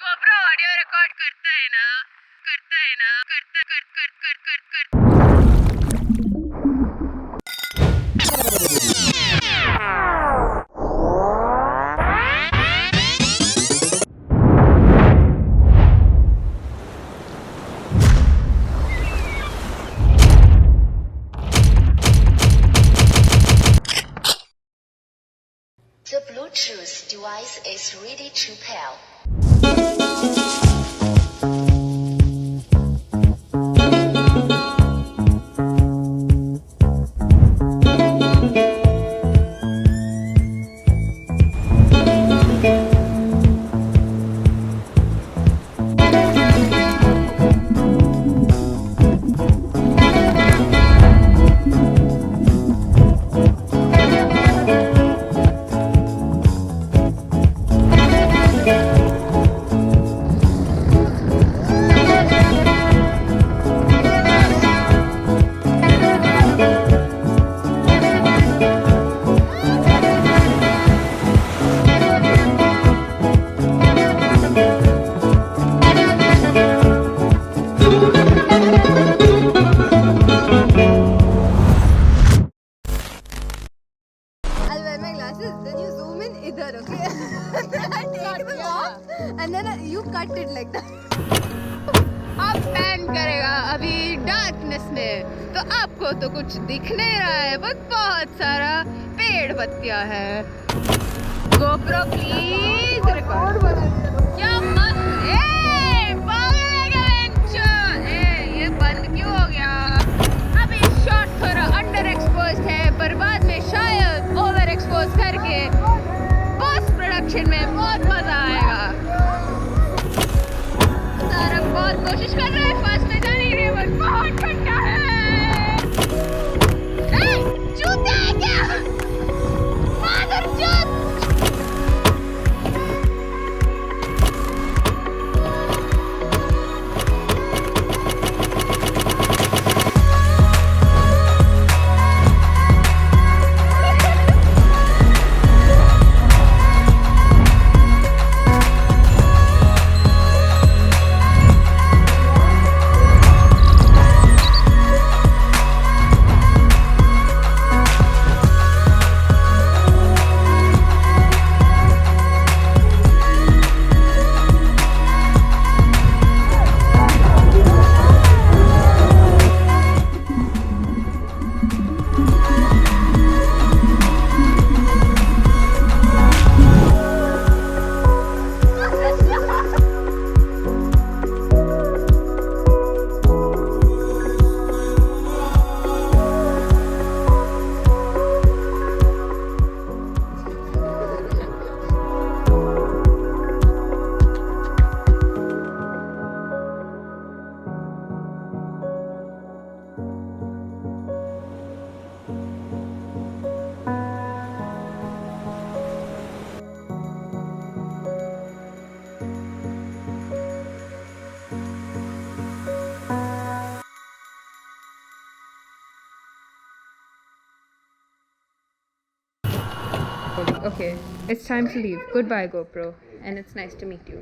GoPro audio record करता है ना कर The Bluetooth device is ready to pair. Then you zoom in idhar, okay? I take them off and then you cut it like that. अब pan करेगा अभी darkness में, तो आपको तो कुछ दिख नहीं रहा है, बस बहुत सारा पेड़ पत्तियां है। GoPro please record. क्या मस्त पागल है क्या वेंचर? ये बंद क्यों हो गया? अभी शॉट थोड़ा अंडर एक्सपोज है, पर बाद में शायद ओवर एक्सपोज करके पोस्ट प्रोडक्शन में बहुत मजा आएगा। तारक बहुत कोशिश कर रहा है फर्स्ट में जाने के लिए, बस बहुत ठंडा है। चूतिया है क्या? मादर चूत! Okay, it's time to leave. Goodbye, GoPro, and it's nice to meet you.